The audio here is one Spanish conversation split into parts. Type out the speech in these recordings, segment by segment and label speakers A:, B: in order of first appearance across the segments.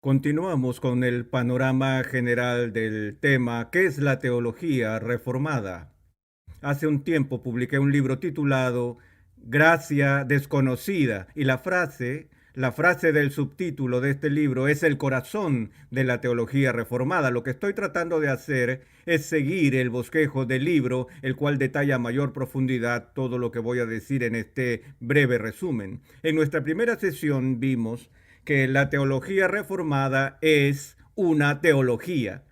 A: Continuamos con el panorama general del tema ¿qué es la teología reformada? Hace un tiempo publiqué un libro titulado Gracia desconocida y la frase del subtítulo de este libro es el corazón de la teología reformada. Lo que estoy tratando de hacer es seguir el bosquejo del libro, el cual detalla a mayor profundidad todo lo que voy a decir en este breve resumen. En nuestra primera sesión vimos que la teología reformada es una teología.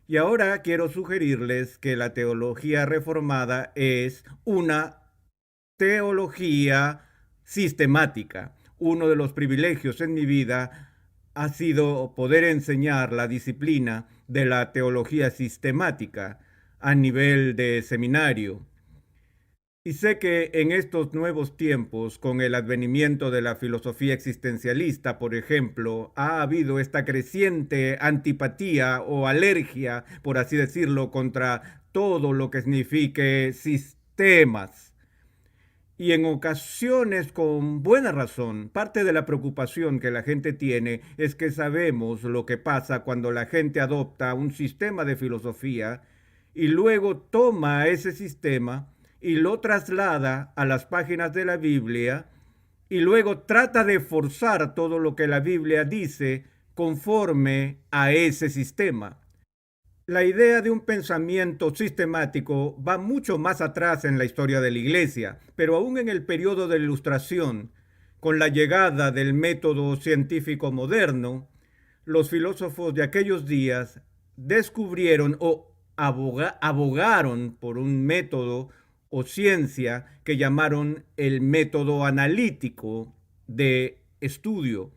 A: Y ahora quiero sugerirles que la teología reformada es una teología sistemática. Uno de los privilegios en mi vida ha sido poder enseñar la disciplina de la teología sistemática a nivel de seminario. Y sé que en estos nuevos tiempos, con el advenimiento de la filosofía existencialista, por ejemplo, ha habido esta creciente antipatía o alergia, por así decirlo, contra todo lo que signifique sistemas. Y en ocasiones, con buena razón, parte de la preocupación que la gente tiene es que sabemos lo que pasa cuando la gente adopta un sistema de filosofía y luego toma ese sistema y lo traslada a las páginas de la Biblia y luego trata de forzar todo lo que la Biblia dice conforme a ese sistema. La idea de un pensamiento sistemático va mucho más atrás en la historia de la Iglesia, pero aún en el periodo de la Ilustración, con la llegada del método científico moderno, los filósofos de aquellos días descubrieron o abogaron por un método o ciencia que llamaron el método analítico de estudio,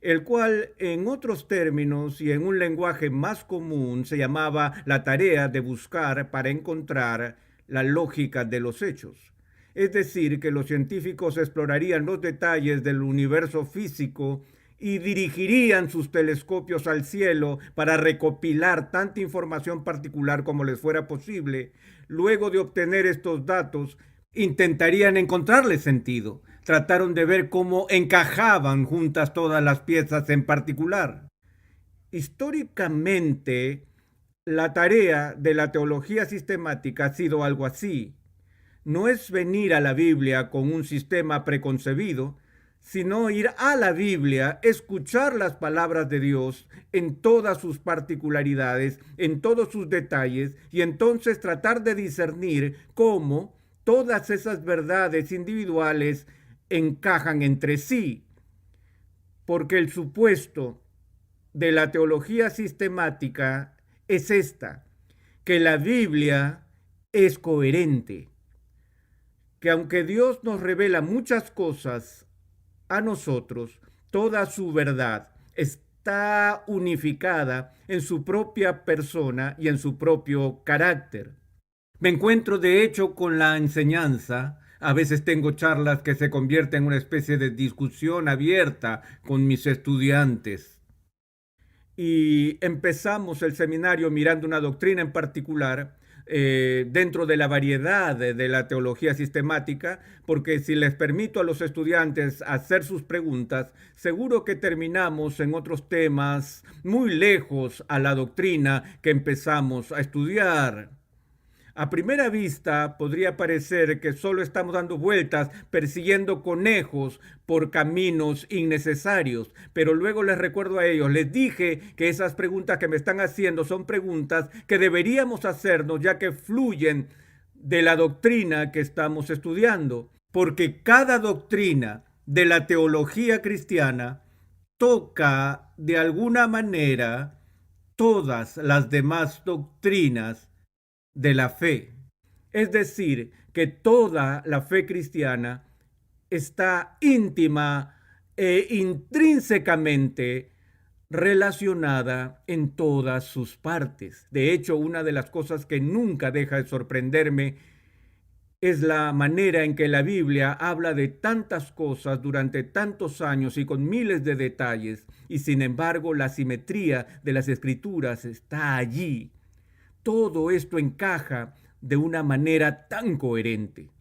A: el cual en otros términos y en un lenguaje más común se llamaba la tarea de buscar para encontrar la lógica de los hechos. Es decir, que los científicos explorarían los detalles del universo físico y dirigirían sus telescopios al cielo para recopilar tanta información particular como les fuera posible. Luego de obtener estos datos, intentarían encontrarle sentido. Trataron de ver cómo encajaban juntas todas las piezas en particular. Históricamente, la tarea de la teología sistemática ha sido algo así. No es venir a la Biblia con un sistema preconcebido, sino ir a la Biblia, escuchar las palabras de Dios en todas sus particularidades, en todos sus detalles, y entonces tratar de discernir cómo todas esas verdades individuales encajan entre sí, porque el supuesto de la teología sistemática es esta, que la Biblia es coherente, que aunque Dios nos revela muchas cosas a nosotros, toda su verdad está unificada en su propia persona y en su propio carácter. Me encuentro de hecho con la enseñanza. A veces tengo charlas que se convierten en una especie de discusión abierta con mis estudiantes. Y empezamos el seminario mirando una doctrina en particular dentro de la variedad de la teología sistemática, porque si les permito a los estudiantes hacer sus preguntas, seguro que terminamos en otros temas muy lejos a la doctrina que empezamos a estudiar. A primera vista podría parecer que solo estamos dando vueltas persiguiendo conejos por caminos innecesarios, pero luego les recuerdo a ellos, les dije que esas preguntas que me están haciendo son preguntas que deberíamos hacernos ya que fluyen de la doctrina que estamos estudiando, porque cada doctrina de la teología cristiana toca de alguna manera todas las demás doctrinas de la fe. Es decir, que toda la fe cristiana está íntima e intrínsecamente relacionada en todas sus partes. De hecho, una de las cosas que nunca deja de sorprenderme es la manera en que la Biblia habla de tantas cosas durante tantos años y con miles de detalles, y sin embargo la simetría de las escrituras está allí. Todo esto encaja de una manera tan coherente.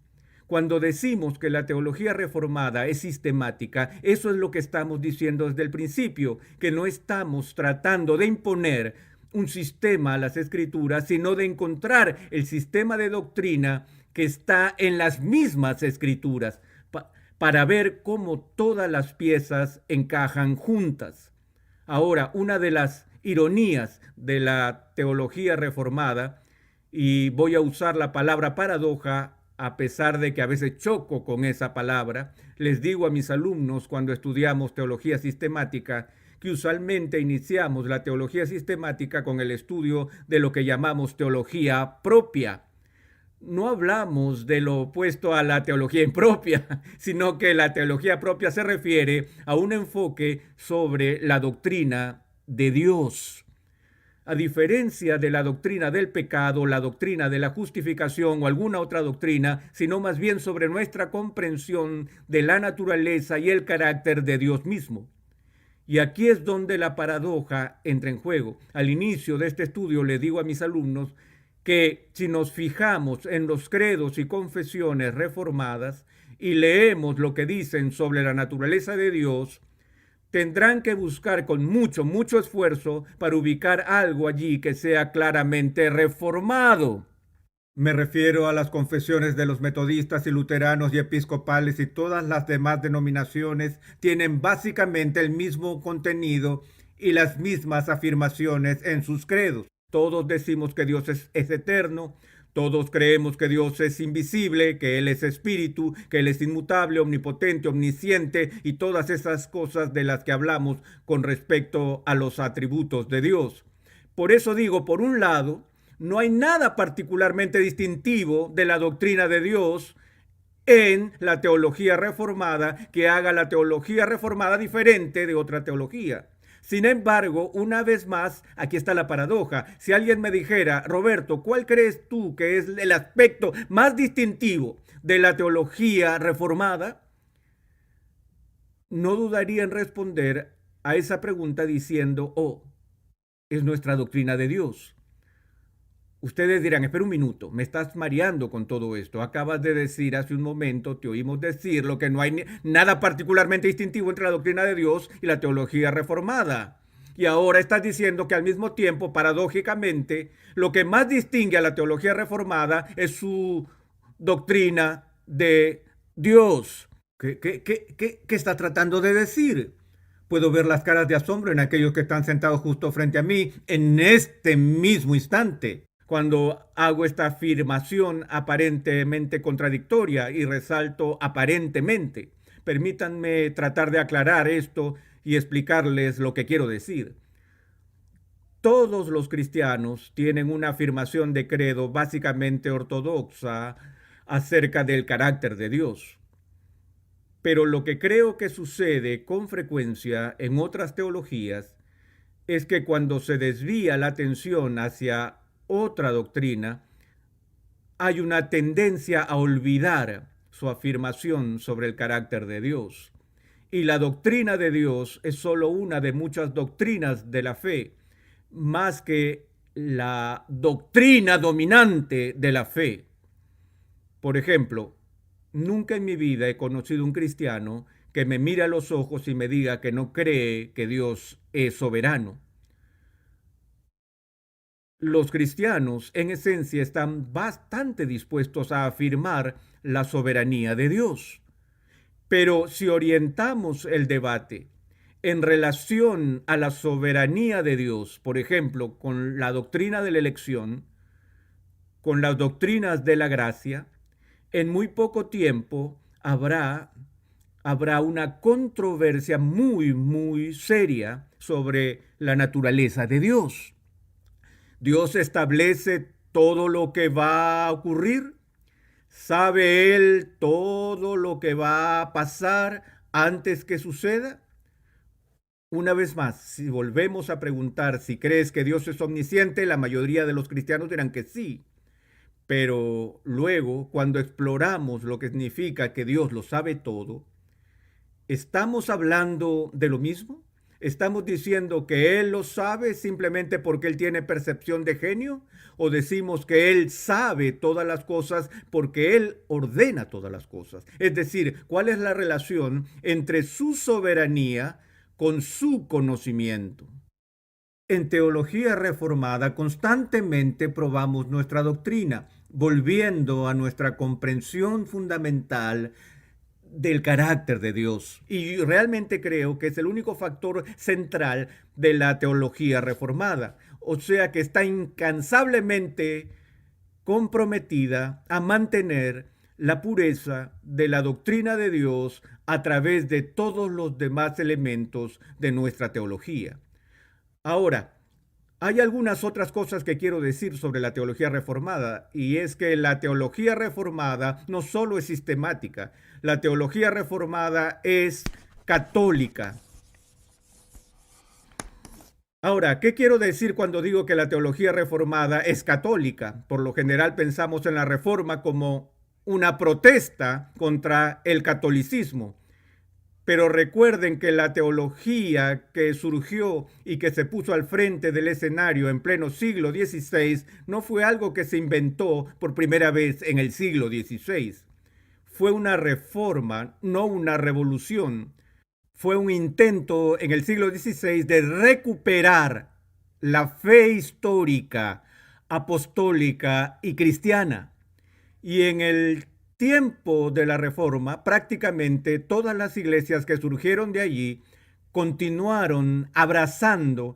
A: Cuando decimos que la teología reformada es sistemática, eso es lo que estamos diciendo desde el principio, que no estamos tratando de imponer un sistema a las escrituras, sino de encontrar el sistema de doctrina que está en las mismas escrituras, para ver cómo todas las piezas encajan juntas. Ahora, una de las ironías de la teología reformada, y voy a usar la palabra paradoja, a pesar de que a veces choco con esa palabra, les digo a mis alumnos cuando estudiamos teología sistemática que usualmente iniciamos la teología sistemática con el estudio de lo que llamamos teología propia. No hablamos de lo opuesto a la teología impropia, sino que la teología propia se refiere a un enfoque sobre la doctrina de Dios. A diferencia de la doctrina del pecado, la doctrina de la justificación o alguna otra doctrina, sino más bien sobre nuestra comprensión de la naturaleza y el carácter de Dios mismo. Y aquí es donde la paradoja entra en juego. Al inicio de este estudio le digo a mis alumnos que si nos fijamos en los credos y confesiones reformadas y leemos lo que dicen sobre la naturaleza de Dios, tendrán que buscar con mucho esfuerzo para ubicar algo allí que sea claramente reformado. Me refiero a las confesiones de los metodistas y luteranos y episcopales, y todas las demás denominaciones tienen básicamente el mismo contenido y las mismas afirmaciones en sus credos. Todos decimos que Dios es eterno. Todos creemos que Dios es invisible, que Él es espíritu, que Él es inmutable, omnipotente, omnisciente y todas esas cosas de las que hablamos con respecto a los atributos de Dios. Por eso digo, por un lado, no hay nada particularmente distintivo de la doctrina de Dios en la teología reformada que haga la teología reformada diferente de otra teología. Sin embargo, una vez más, aquí está la paradoja. Si alguien me dijera, Roberto, ¿cuál crees tú que es el aspecto más distintivo de la teología reformada? No dudaría en responder a esa pregunta diciendo, es nuestra doctrina de Dios. Ustedes dirán, espera un minuto, me estás mareando con todo esto. Acabas de decir hace un momento, te oímos decir lo que no hay nada particularmente distintivo entre la doctrina de Dios y la teología reformada. Y ahora estás diciendo que al mismo tiempo, paradójicamente, lo que más distingue a la teología reformada es su doctrina de Dios. ¿Qué está tratando de decir? Puedo ver las caras de asombro en aquellos que están sentados justo frente a mí en este mismo instante, cuando hago esta afirmación aparentemente contradictoria y resalto aparentemente. Permítanme tratar de aclarar esto y explicarles lo que quiero decir. Todos los cristianos tienen una afirmación de credo básicamente ortodoxa acerca del carácter de Dios. Pero lo que creo que sucede con frecuencia en otras teologías es que cuando se desvía la atención hacia otra doctrina, hay una tendencia a olvidar su afirmación sobre el carácter de Dios. Y la doctrina de Dios es solo una de muchas doctrinas de la fe, más que la doctrina dominante de la fe. Por ejemplo, nunca en mi vida he conocido un cristiano que me mire a los ojos y me diga que no cree que Dios es soberano. Los cristianos, en esencia, están bastante dispuestos a afirmar la soberanía de Dios. Pero si orientamos el debate en relación a la soberanía de Dios, por ejemplo, con la doctrina de la elección, con las doctrinas de la gracia, en muy poco tiempo habrá una controversia muy seria sobre la naturaleza de Dios. Dios establece todo lo que va a ocurrir. ¿Sabe Él todo lo que va a pasar antes que suceda? Una vez más, si volvemos a preguntar si crees que Dios es omnisciente, la mayoría de los cristianos dirán que sí. Pero luego, cuando exploramos lo que significa que Dios lo sabe todo, ¿estamos hablando de lo mismo? ¿Estamos diciendo que Él lo sabe simplemente porque Él tiene percepción de genio? ¿O decimos que Él sabe todas las cosas porque Él ordena todas las cosas? Es decir, ¿cuál es la relación entre su soberanía con su conocimiento? En teología reformada constantemente probamos nuestra doctrina, volviendo a nuestra comprensión fundamental del carácter de Dios. Y realmente creo que es el único factor central de la teología reformada. O sea que está incansablemente comprometida a mantener la pureza de la doctrina de Dios a través de todos los demás elementos de nuestra teología. Ahora, hay algunas otras cosas que quiero decir sobre la teología reformada, y es que la teología reformada no solo es sistemática, la teología reformada es católica. Ahora, ¿qué quiero decir cuando digo que la teología reformada es católica? Por lo general pensamos en la reforma como una protesta contra el catolicismo. Pero recuerden que la teología que surgió y que se puso al frente del escenario en pleno siglo XVI no fue algo que se inventó por primera vez en el siglo XVI. Fue una reforma, no una revolución. Fue un intento en el siglo XVI de recuperar la fe histórica, apostólica y cristiana. Y en el tiempo de la Reforma, prácticamente todas las iglesias que surgieron de allí continuaron abrazando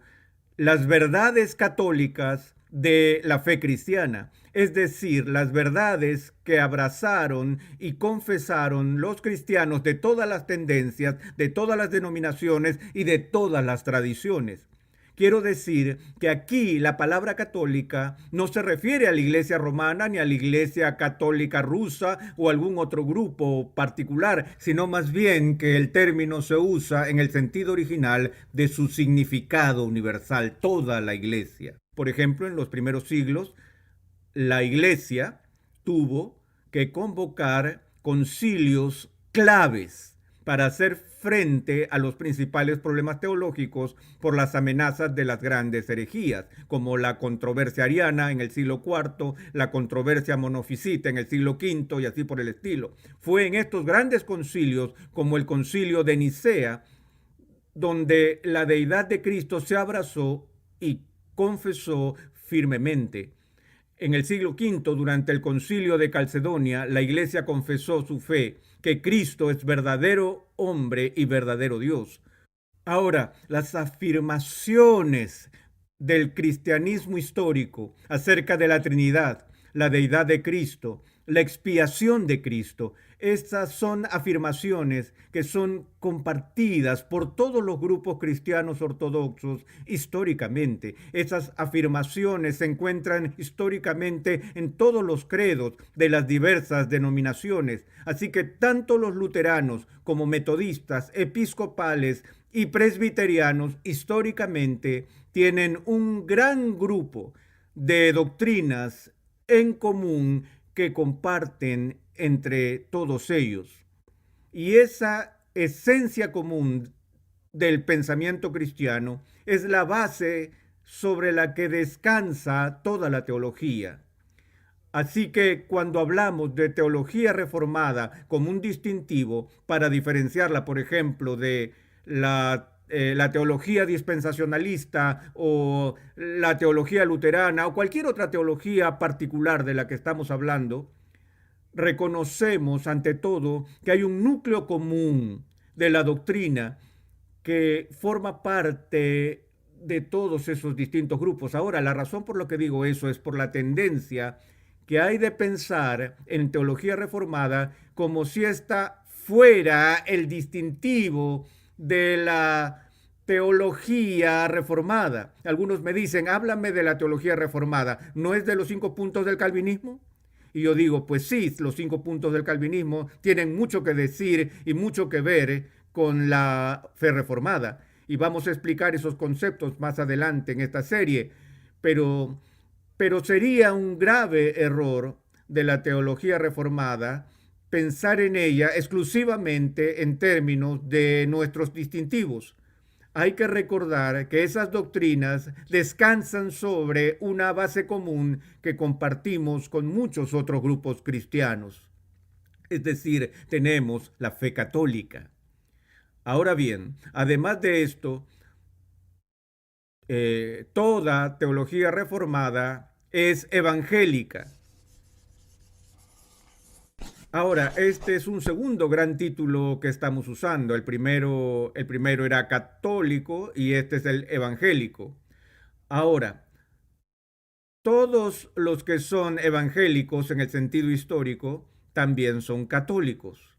A: las verdades católicas de la fe cristiana, es decir, las verdades que abrazaron y confesaron los cristianos de todas las tendencias, de todas las denominaciones y de todas las tradiciones. Quiero decir que aquí la palabra católica no se refiere a la iglesia romana ni a la iglesia católica rusa o algún otro grupo particular, sino más bien que el término se usa en el sentido original de su significado universal, toda la iglesia. Por ejemplo, en los primeros siglos, la iglesia tuvo que convocar concilios claves para hacer frente a los principales problemas teológicos por las amenazas de las grandes herejías, como la controversia ariana en el siglo IV, la controversia monofisita en el siglo V y así por el estilo. Fue en estos grandes concilios, como el concilio de Nicea, donde la deidad de Cristo se abrazó y confesó firmemente. En el siglo V, durante el concilio de Calcedonia, la iglesia confesó su fe, que Cristo es verdadero hombre y verdadero Dios. Ahora, las afirmaciones del cristianismo histórico acerca de la Trinidad, la deidad de Cristo, la expiación de Cristo, estas son afirmaciones que son compartidas por todos los grupos cristianos ortodoxos históricamente. Esas afirmaciones se encuentran históricamente en todos los credos de las diversas denominaciones. Así que tanto los luteranos como metodistas, episcopales y presbiterianos históricamente tienen un gran grupo de doctrinas en común que comparten entre todos ellos. Y esa esencia común del pensamiento cristiano es la base sobre la que descansa toda la teología. Así que cuando hablamos de teología reformada como un distintivo para diferenciarla, por ejemplo, de la teología dispensacionalista o la teología luterana o cualquier otra teología particular de la que estamos hablando, reconocemos ante todo que hay un núcleo común de la doctrina que forma parte de todos esos distintos grupos. Ahora, la razón por la que digo eso es por la tendencia que hay de pensar en teología reformada como si esta fuera el distintivo de la teología reformada. Algunos me dicen, háblame de la teología reformada, ¿no es de los 5 puntos del calvinismo? Y yo digo, pues sí, los 5 puntos del calvinismo tienen mucho que decir y mucho que ver con la fe reformada. Y vamos a explicar esos conceptos más adelante en esta serie. Pero, pero sería un grave error de la teología reformada pensar en ella exclusivamente en términos de nuestros distintivos. hay que recordar que esas doctrinas descansan sobre una base común que compartimos con muchos otros grupos cristianos. Es decir, tenemos la fe católica. Ahora bien, además de esto, toda teología reformada es evangélica. Ahora, este es un segundo gran título que estamos usando. El primero era católico y este es el evangélico. Ahora, todos los que son evangélicos en el sentido histórico también son católicos.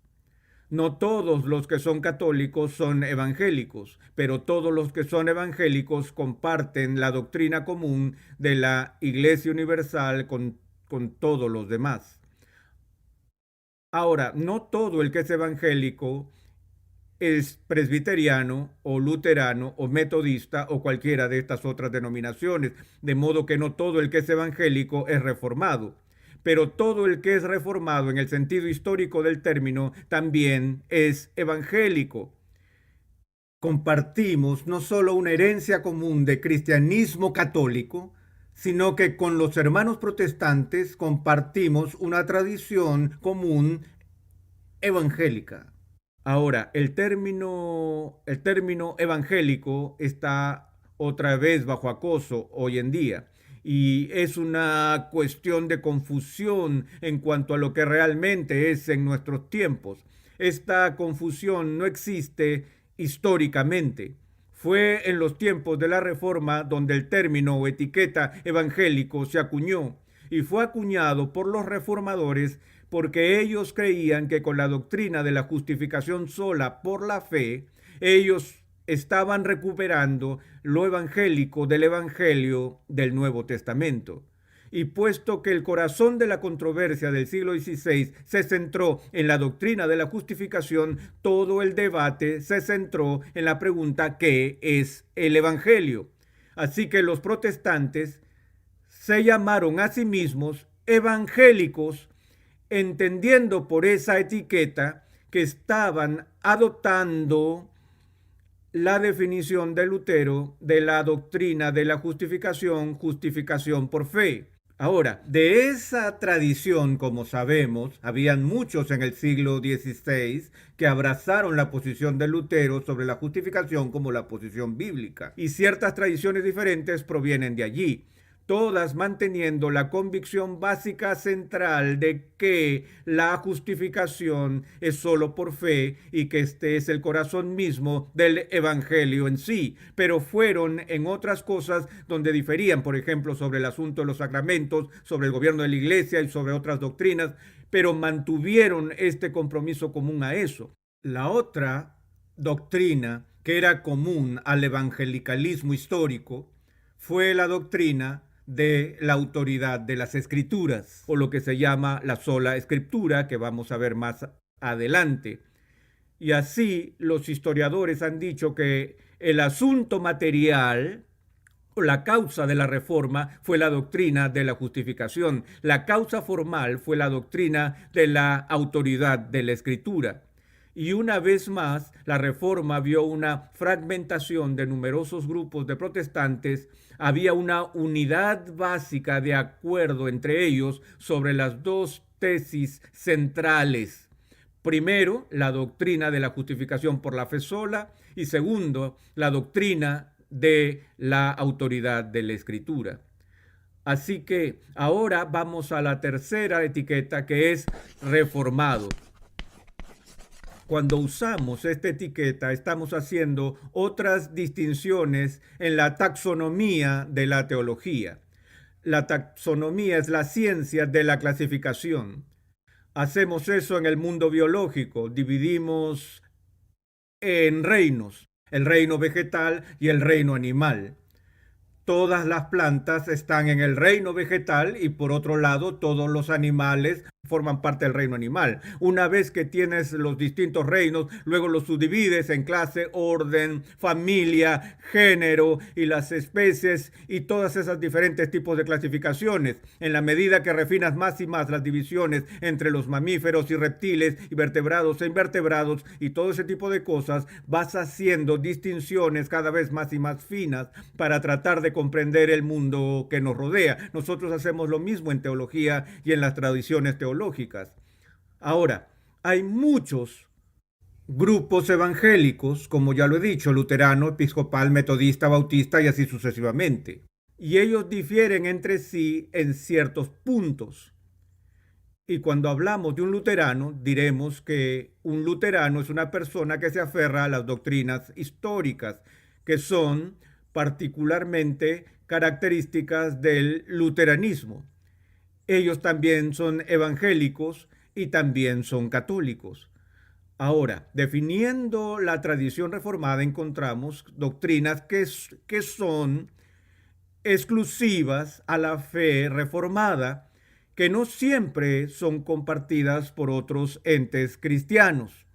A: No todos los que son católicos son evangélicos, pero todos los que son evangélicos comparten la doctrina común de la Iglesia Universal con todos los demás. Ahora, no todo el que es evangélico es presbiteriano o luterano o metodista o cualquiera de estas otras denominaciones, de modo que no todo el que es evangélico es reformado. Pero todo el que es reformado en el sentido histórico del término también es evangélico. Compartimos no solo una herencia común de cristianismo católico, sino que con los hermanos protestantes compartimos una tradición común evangélica. Ahora, el término evangélico está otra vez bajo acoso hoy en día y es una cuestión de confusión en cuanto a lo que realmente es en nuestros tiempos. Esta confusión no existe históricamente. Fue en los tiempos de la Reforma donde el término o etiqueta evangélico se acuñó y fue acuñado por los reformadores porque ellos creían que con la doctrina de la justificación sola por la fe, ellos estaban recuperando lo evangélico del Evangelio del Nuevo Testamento. Y puesto que el corazón de la controversia del siglo XVI se centró en la doctrina de la justificación, todo el debate se centró en la pregunta ¿qué es el Evangelio? Así que los protestantes se llamaron a sí mismos evangélicos, entendiendo por esa etiqueta que estaban adoptando la definición de Lutero de la doctrina de la justificación por fe. Ahora, de esa tradición, como sabemos, habían muchos en el siglo XVI que abrazaron la posición de Lutero sobre la justificación como la posición bíblica, y ciertas tradiciones diferentes provienen de allí, todas manteniendo la convicción básica central de que la justificación es solo por fe y que este es el corazón mismo del evangelio en sí, pero fueron en otras cosas donde diferían, por ejemplo, sobre el asunto de los sacramentos, sobre el gobierno de la iglesia y sobre otras doctrinas, pero mantuvieron este compromiso común a eso. La otra doctrina que era común al evangelicalismo histórico fue la doctrina de la autoridad de las escrituras, o lo que se llama la sola escritura, que vamos a ver más adelante. Y así los historiadores han dicho que el asunto material o la causa de la reforma fue la doctrina de la justificación. La causa formal fue la doctrina de la autoridad de la escritura. Y una vez más, la reforma vio una fragmentación de numerosos grupos de protestantes. Había una unidad básica de acuerdo entre ellos sobre las dos tesis centrales. Primero, la doctrina de la justificación por la fe sola y segundo, la doctrina de la autoridad de la escritura. Así que ahora vamos a la tercera etiqueta, que es reformado. Cuando usamos esta etiqueta, estamos haciendo otras distinciones en la taxonomía de la teología. La taxonomía es la ciencia de la clasificación. Hacemos eso en el mundo biológico, dividimos en reinos, el reino vegetal y el reino animal. Todas las plantas están en el reino vegetal y por otro lado todos los animales forman parte del reino animal. Una vez que tienes los distintos reinos, luego los subdivides en clase, orden, familia, género y las especies y todas esas diferentes tipos de clasificaciones. En la medida que refinas más y más las divisiones entre los mamíferos y reptiles y vertebrados e invertebrados y todo ese tipo de cosas, vas haciendo distinciones cada vez más y más finas para tratar de comprender el mundo que nos rodea. Nosotros hacemos lo mismo en teología y en las tradiciones teológicas. Ahora, hay muchos grupos evangélicos, como ya lo he dicho, luterano, episcopal, metodista, bautista y así sucesivamente. Y ellos difieren entre sí en ciertos puntos. Y cuando hablamos de un luterano, diremos que un luterano es una persona que se aferra a las doctrinas históricas, que son particularmente características del luteranismo. Ellos también son evangélicos y también son católicos. Ahora, definiendo la tradición reformada, encontramos doctrinas que son exclusivas a la fe reformada, que no siempre son compartidas por otros entes cristianos.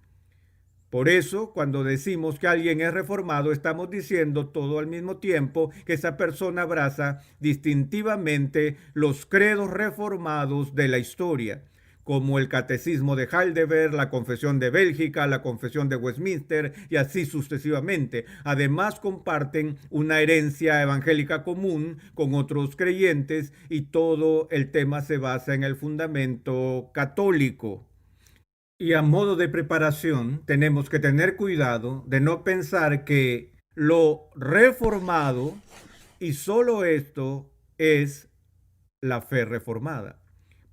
A: Por eso, cuando decimos que alguien es reformado, estamos diciendo todo al mismo tiempo que esa persona abraza distintivamente los credos reformados de la historia, como el Catecismo de Heidelberg, la Confesión de Bélgica, la Confesión de Westminster y así sucesivamente. Además, comparten una herencia evangélica común con otros creyentes y todo el tema se basa en el fundamento católico. Y a modo de preparación, tenemos que tener cuidado de no pensar que lo reformado y solo esto es la fe reformada.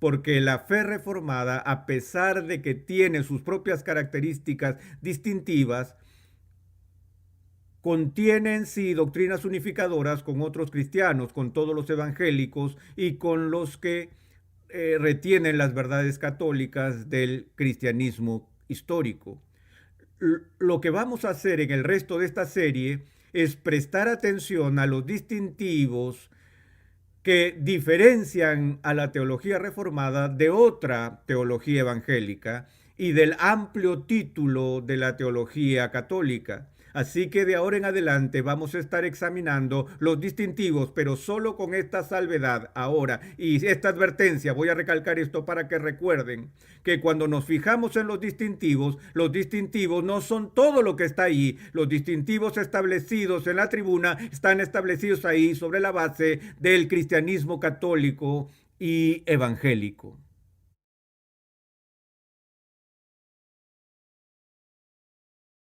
A: Porque la fe reformada, a pesar de que tiene sus propias características distintivas, contiene en sí doctrinas unificadoras con otros cristianos, con todos los evangélicos y con los que retienen las verdades católicas del cristianismo histórico. Lo que vamos a hacer en el resto de esta serie es prestar atención a los distintivos que diferencian a la teología reformada de otra teología evangélica y del amplio título de la teología católica. Así que de ahora en adelante vamos a estar examinando los distintivos, pero solo con esta salvedad ahora. Y esta advertencia, voy a recalcar esto para que recuerden que cuando nos fijamos en los distintivos no son todo lo que está ahí. Los distintivos establecidos en la tribuna están establecidos ahí sobre la base del cristianismo católico y evangélico.